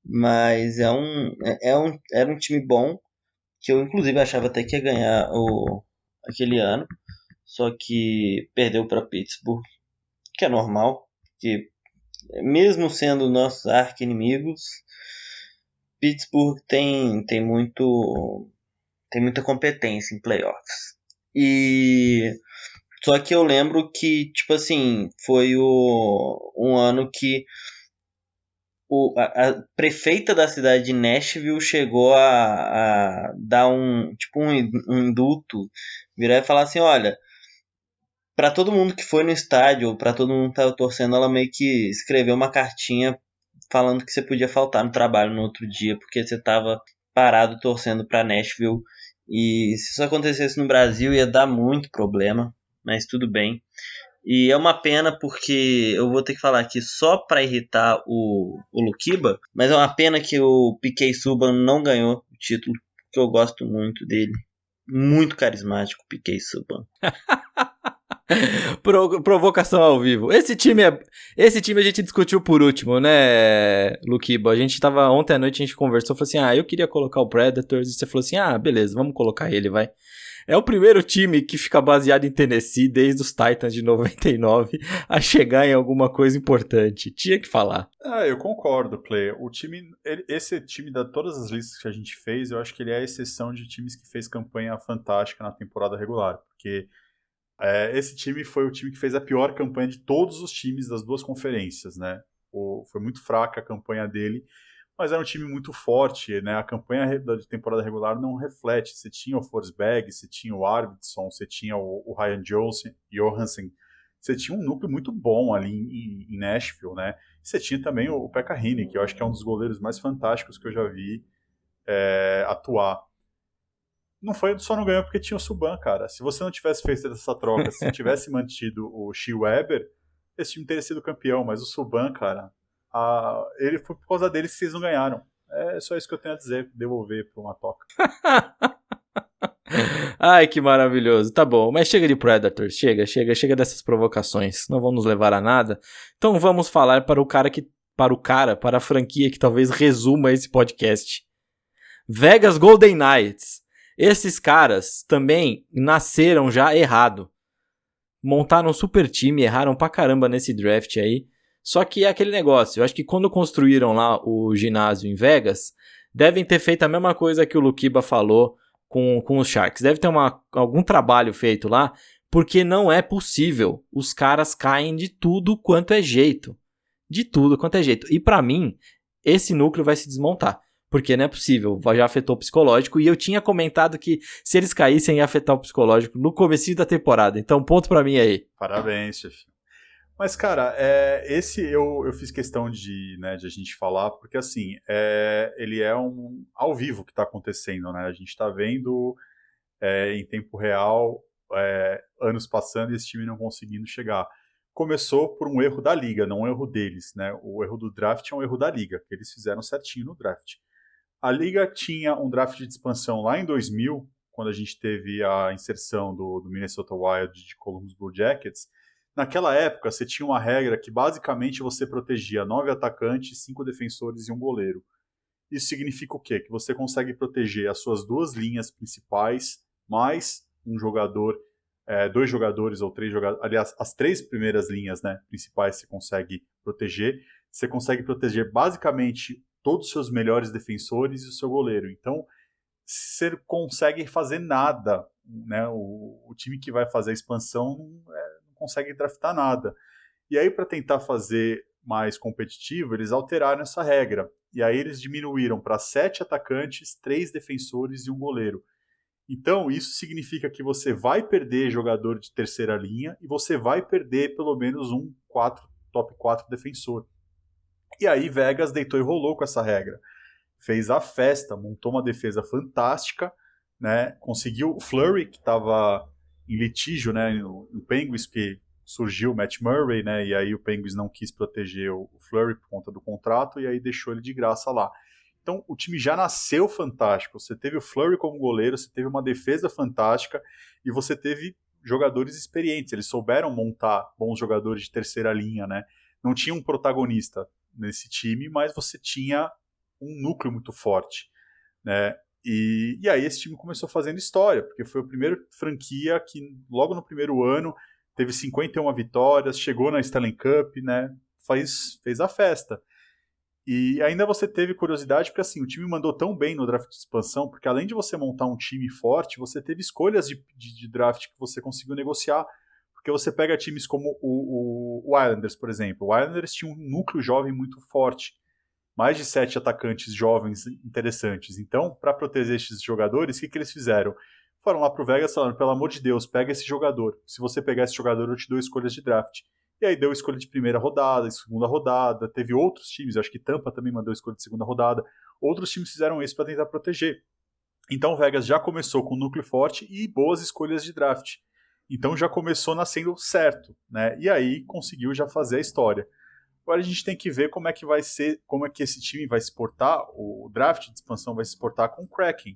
mas era um time bom, que eu inclusive achava até que ia ganhar aquele ano, só que perdeu para Pittsburgh, que é normal, que mesmo sendo nossos arqui-inimigos, Pittsburgh tem muita competência em playoffs. E só que eu lembro que, tipo assim, foi um ano que a prefeita da cidade de Nashville chegou a dar um indulto, virar e falar assim, olha, para todo mundo que foi no estádio, para todo mundo que estava torcendo, ela meio que escreveu uma cartinha falando que você podia faltar no trabalho no outro dia, porque você estava parado torcendo para Nashville. E se isso acontecesse no Brasil, ia dar muito problema, mas tudo bem. E é uma pena porque eu vou ter que falar aqui só para irritar o Luquiba, mas é uma pena que o P.K. Subban não ganhou o título, porque eu gosto muito dele. Muito carismático o P.K. Subban. Provocação ao vivo. Esse time a gente discutiu por último, né, Luquiba? Ontem à noite a gente conversou, falou assim, eu queria colocar o Predators, e você falou assim, beleza, vamos colocar ele, vai. É o primeiro time que fica baseado em Tennessee desde os Titans de 99 a chegar em alguma coisa importante. Tinha que falar. Eu concordo, Clay. Esse time, todas as listas que a gente fez, eu acho que ele é a exceção de times que fez campanha fantástica na temporada regular. Porque esse time foi o time que fez a pior campanha de todos os times das duas conferências, né? Foi muito fraca a campanha dele. Mas era um time muito forte, né? A campanha da temporada regular não reflete. Você tinha o Forsberg, você tinha o Arvidsson, você tinha o Ryan Johansen, você tinha um núcleo muito bom ali em Nashville, né? Você tinha também o Pekka Rinne, que eu acho que é um dos goleiros mais fantásticos que eu já vi atuar. Só não ganhou porque tinha o Subban, cara. Se você não tivesse feito essa troca, se tivesse mantido o Shea Weber, esse time teria sido campeão, mas o Subban, cara... ele foi por causa dele que vocês não ganharam. É só isso que eu tenho a dizer, devolver para uma toca. Ai, que maravilhoso. Tá bom, mas chega de Predators, chega dessas provocações. Não vão nos levar a nada. Então vamos falar para a franquia que talvez resuma esse podcast. Vegas Golden Knights. Esses caras também nasceram já errado. Montaram um super time, erraram pra caramba nesse draft aí. Só que é aquele negócio, eu acho que quando construíram lá o ginásio em Vegas, devem ter feito a mesma coisa que o Luquiba falou com os Sharks. Deve ter algum trabalho feito lá, porque não é possível. Os caras caem de tudo quanto é jeito. De tudo quanto é jeito. E pra mim, esse núcleo vai se desmontar. Porque não é possível, já afetou o psicológico. E eu tinha comentado que se eles caíssem ia afetar o psicológico no comecinho da temporada. Então ponto pra mim aí. Parabéns, chefe. Mas, cara, esse eu fiz questão de a gente falar, porque, assim, ele é um ao vivo que está acontecendo, né? A gente está vendo em tempo real anos passando e esse time não conseguindo chegar. Começou por um erro da liga, não um erro deles, né? O erro do draft é um erro da liga, que eles fizeram certinho no draft. A liga tinha um draft de expansão lá em 2000, quando a gente teve a inserção do Minnesota Wild de Columbus Blue Jackets. Naquela época, você tinha uma regra que basicamente você protegia 9 atacantes, 5 defensores e um goleiro. Isso significa o quê? Que você consegue proteger as suas 2 linhas principais, mais um jogador, 2 jogadores ou 3 jogadores. Aliás, as 3 primeiras linhas, né, principais você consegue proteger. Você consegue proteger basicamente todos os seus melhores defensores e o seu goleiro. Então, você consegue fazer nada, né? O time que vai fazer a expansão não consegue draftar nada. E aí, para tentar fazer mais competitivo, eles alteraram essa regra. E aí eles diminuíram para 7 atacantes, 3 defensores e um goleiro. Então, isso significa que você vai perder jogador de terceira linha e você vai perder pelo menos um top 4 defensor. E aí Vegas deitou e rolou com essa regra. Fez a festa, montou uma defesa fantástica, né? Conseguiu o Fleury, que estava em litígio, né, no Penguins, que surgiu o Matt Murray, né, e aí o Penguins não quis proteger o Fleury por conta do contrato, e aí deixou ele de graça lá. Então o time já nasceu fantástico, você teve o Fleury como goleiro, você teve uma defesa fantástica, e você teve jogadores experientes, eles souberam montar bons jogadores de terceira linha, né, não tinha um protagonista nesse time, mas você tinha um núcleo muito forte, né. E aí esse time começou fazendo história, porque foi a primeira franquia que logo no primeiro ano teve 51 vitórias, chegou na Stanley Cup, né, fez a festa. E ainda você teve curiosidade, porque assim, o time mandou tão bem no draft de expansão, porque além de você montar um time forte, você teve escolhas de draft que você conseguiu negociar, porque você pega times como o Islanders, por exemplo. O Islanders tinha um núcleo jovem muito forte, mais de 7 atacantes jovens interessantes. Então, para proteger esses jogadores, o que eles fizeram? Foram lá pro Vegas falando, pelo amor de Deus, pega esse jogador. Se você pegar esse jogador, eu te dou escolhas de draft. E aí deu escolha de primeira rodada, de segunda rodada. Teve outros times, acho que Tampa também mandou escolha de segunda rodada. Outros times fizeram isso para tentar proteger. Então o Vegas já começou com um núcleo forte e boas escolhas de draft. Então já começou nascendo certo, né? E aí conseguiu já fazer a história. Agora a gente tem que ver como é que vai ser, como é que esse time vai se portar, o draft de expansão vai se portar com o Kraken.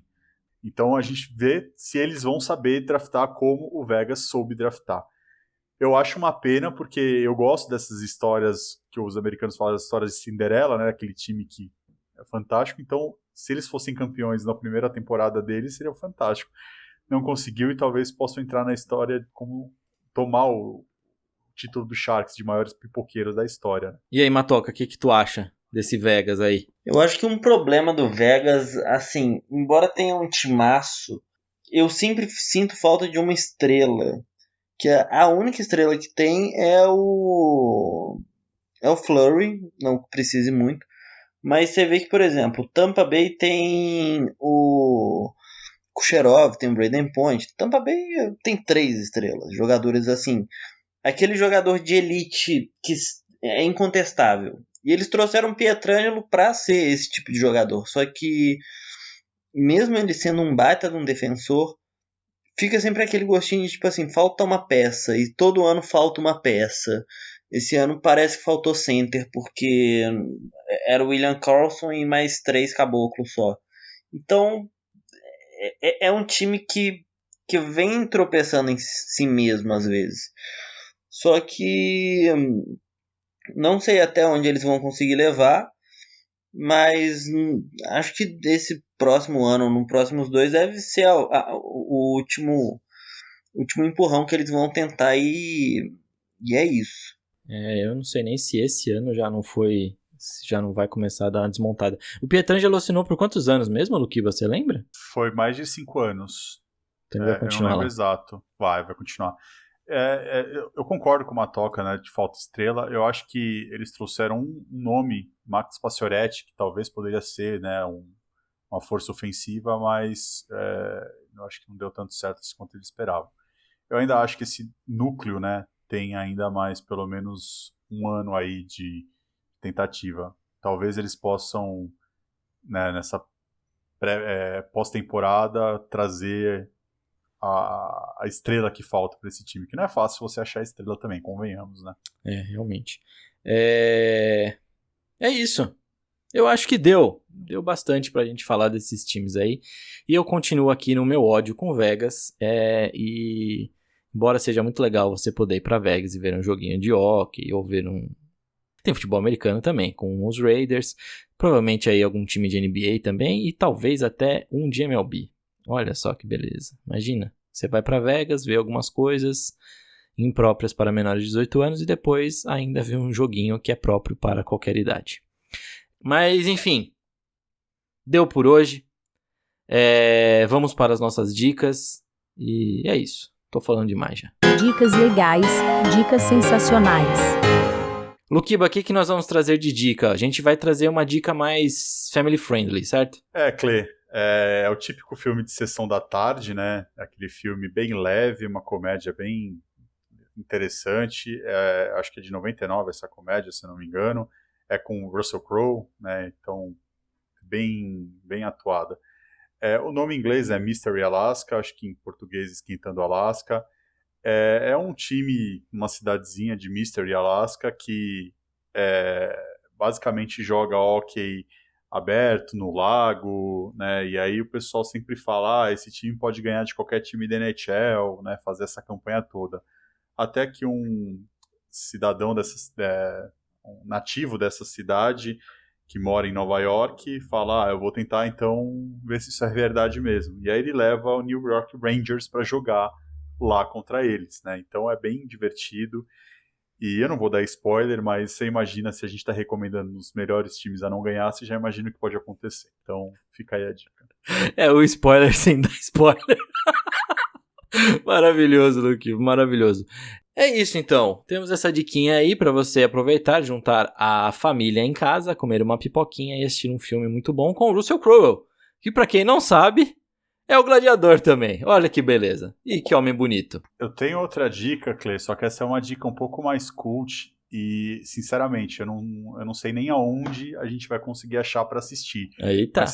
Então a gente vê se eles vão saber draftar como o Vegas soube draftar. Eu acho uma pena, porque eu gosto dessas histórias que os americanos falam, as histórias de Cinderela, né? Aquele time que é fantástico. Então, se eles fossem campeões na primeira temporada deles, seria fantástico. não conseguiu e talvez possa entrar na história como tomar o título do Sharks de maiores pipoqueiros da história. E aí, Matoca, o que tu acha desse Vegas aí? Eu acho que um problema do Vegas, assim, embora tenha um timaço, eu sempre sinto falta de uma estrela. Que a única estrela que tem é o Fleury, não precise muito. Mas você vê que, por exemplo, Tampa Bay tem o Kucherov, tem o Braden Point. Tampa Bay tem 3 estrelas, jogadores assim. Aquele jogador de elite que é incontestável. E eles trouxeram o Pietrangelo para ser esse tipo de jogador. Só que, mesmo ele sendo um baita de um defensor, fica sempre aquele gostinho de tipo assim, falta uma peça. E todo ano falta uma peça. Esse ano parece que faltou center, porque era o William Karlsson e mais 3 caboclos só. Então, é um time que vem tropeçando em si mesmo às vezes. Só que não sei até onde eles vão conseguir levar, mas acho que desse próximo ano, nos próximos 2, deve ser o último empurrão que eles vão tentar e é isso. Eu não sei nem se esse ano já não vai começar a dar uma desmontada. O Pietrangelo assinou por quantos anos mesmo, Luqui, você lembra? Foi mais de 5 anos. Então ele vai Eu continuar não lembro lá. exato. Vai continuar. Eu concordo com o Matoca, né, de falta estrela. Eu acho que eles trouxeram um nome, Max Pacioretty, que talvez poderia ser, né, uma força ofensiva, mas eu acho que não deu tanto certo assim quanto eles esperavam. Eu ainda acho que esse núcleo, né, tem ainda mais pelo menos um ano aí de tentativa. Talvez eles possam, né, nessa pós-temporada trazer a estrela que falta para esse time, que não é fácil você achar a estrela também, convenhamos, né? Realmente. É isso. Eu acho que deu bastante pra gente falar desses times aí, e eu continuo aqui no meu ódio com Vegas, e embora seja muito legal você poder ir pra Vegas e ver um joguinho de hockey, ou ver tem futebol americano também, com os Raiders, provavelmente aí algum time de NBA também, e talvez até um de MLB. Olha só que beleza. Imagina, você vai pra Vegas, vê algumas coisas impróprias para menores de 18 anos e depois ainda vê um joguinho que é próprio para qualquer idade. Mas, enfim, deu por hoje. Vamos para as nossas dicas e é isso. Tô falando demais já. Dicas legais, dicas sensacionais. Luquiba, o que nós vamos trazer de dica? A gente vai trazer uma dica mais family friendly, certo? Clê, é o típico filme de sessão da tarde, né? Aquele filme bem leve, uma comédia bem interessante. Acho que é de 99 essa comédia, se não me engano. É com o Russell Crowe, né? Então, bem atuada. O nome em inglês é Mystery Alaska, acho que em português Esquentando Alaska. É um time, uma cidadezinha de Mystery Alaska que basicamente joga hóquei aberto no lago, né? E aí o pessoal sempre fala, esse time pode ganhar de qualquer time da NHL, né? Fazer essa campanha toda. Até que um cidadão um nativo dessa cidade que mora em Nova York fala, eu vou tentar então ver se isso é verdade mesmo. E aí ele leva o New York Rangers para jogar lá contra eles, né? Então é bem divertido. E eu não vou dar spoiler, mas você imagina, se a gente está recomendando os melhores times a não ganhar, você já imagina o que pode acontecer. Então fica aí a dica. O spoiler sem dar spoiler. Maravilhoso, Luque, maravilhoso. É isso então, temos essa diquinha aí pra você aproveitar, juntar a família em casa, comer uma pipoquinha e assistir um filme muito bom com o Russell Crowe, que pra quem não sabe, é o Gladiador também. Olha que beleza, e que homem bonito. Eu tenho outra dica, Clê, só que essa é uma dica um pouco mais cult e, sinceramente, eu não sei nem aonde a gente vai conseguir achar pra assistir. Eita. Mas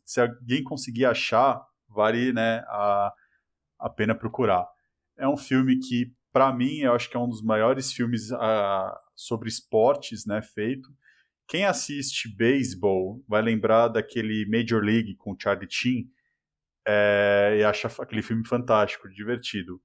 se alguém conseguir achar, vale, né, a pena procurar. É um filme que, para mim, eu acho que é um dos maiores filmes sobre esportes, né, feito. Quem assiste beisebol vai lembrar daquele Major League com Charlie Sheen e acha aquele filme fantástico, divertido.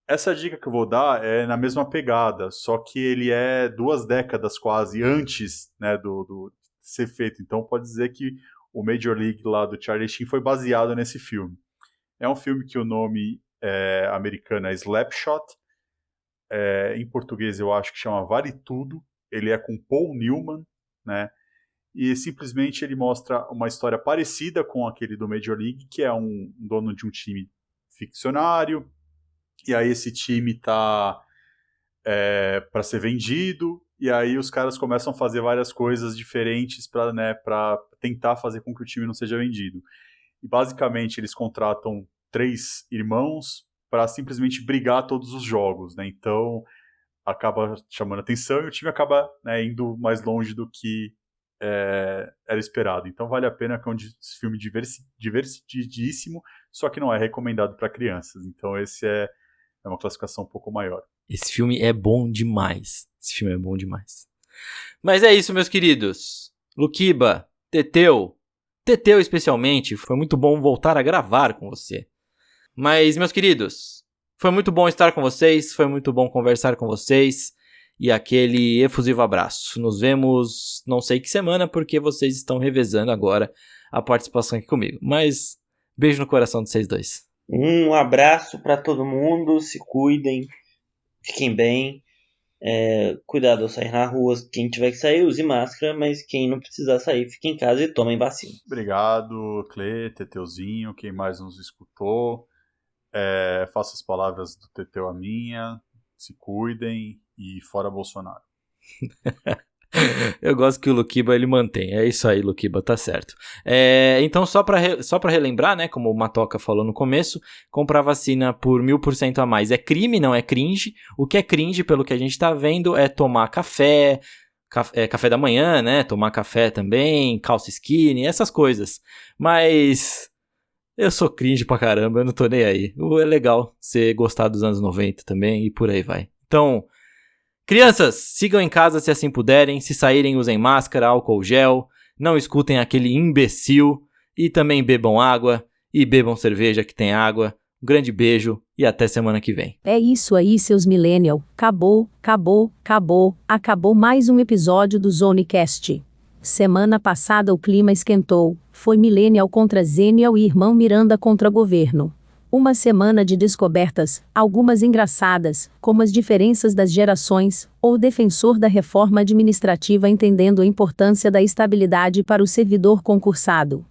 Essa dica que eu vou dar é na mesma pegada, só que ele é 2 décadas quase antes, né, do ser feito. Então pode dizer que o Major League lá do Charlie Sheen foi baseado nesse filme. É um filme que o nome americano é Slapshot. Em português eu acho que chama Vale Tudo. Ele é com Paul Newman, né? E simplesmente ele mostra uma história parecida com aquele do Major League, que é um dono de um time ficcionário, e aí esse time tá para ser vendido, e aí os caras começam a fazer várias coisas diferentes para tentar fazer com que o time não seja vendido. E basicamente eles contratam 3 irmãos para simplesmente brigar todos os jogos, né? Então acaba chamando atenção e o time acaba, né, indo mais longe do que era esperado. Então vale a pena, que é um filme divertidíssimo, só que não é recomendado para crianças. Então esse é uma classificação um pouco maior. Esse filme é bom demais. Mas é isso, meus queridos. Luquiba, Teteu especialmente, foi muito bom voltar a gravar com você. Mas, meus queridos, foi muito bom estar com vocês, foi muito bom conversar com vocês. E aquele efusivo abraço. Nos vemos não sei que semana, porque vocês estão revezando agora a participação aqui comigo. Mas beijo no coração de vocês dois. Um abraço para todo mundo, se cuidem, fiquem bem. Cuidado ao sair na rua. Quem tiver que sair, use máscara, mas quem não precisar sair, fique em casa e tomem vacina. Obrigado, Clê, Teteuzinho, quem mais nos escutou. Faça as palavras do Teteu a minha, se cuidem e fora Bolsonaro. Eu gosto que o Luquiba ele mantém. É isso aí, Luquiba, tá certo. Então, só pra relembrar, né, como o Matoca falou no começo, comprar vacina por 1000% a mais é crime, não é cringe. O que é cringe, pelo que a gente tá vendo, é tomar café da manhã, né, tomar café também, calça skinny, essas coisas. Mas eu sou cringe pra caramba, eu não tô nem aí. É legal você gostar dos anos 90 também e por aí vai. Então, crianças, sigam em casa se assim puderem. Se saírem, usem máscara, álcool gel. Não escutem aquele imbecil. E também bebam água. E bebam cerveja que tem água. Um grande beijo e até semana que vem. É isso aí, seus millennial. Acabou mais um episódio do Zonecast. Semana passada o clima esquentou. Foi millennial contra Zennial e irmão Miranda contra governo. Uma semana de descobertas, algumas engraçadas, como as diferenças das gerações, ou defensor da reforma administrativa entendendo a importância da estabilidade para o servidor concursado.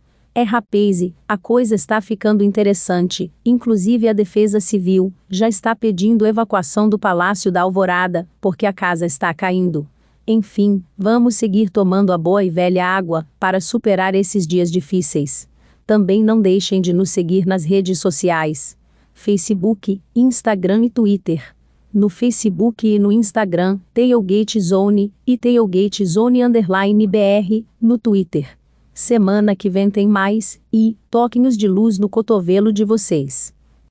Rapaz, a coisa está ficando interessante, inclusive a Defesa Civil já está pedindo evacuação do Palácio da Alvorada, porque a casa está caindo. Enfim, vamos seguir tomando a boa e velha água, para superar esses dias difíceis. Também não deixem de nos seguir nas redes sociais. Facebook, Instagram e Twitter. No Facebook e no Instagram, Tailgate Zone, e Tailgate Zone _BR, no Twitter. Semana que vem tem mais, e toquinhos de luz no cotovelo de vocês.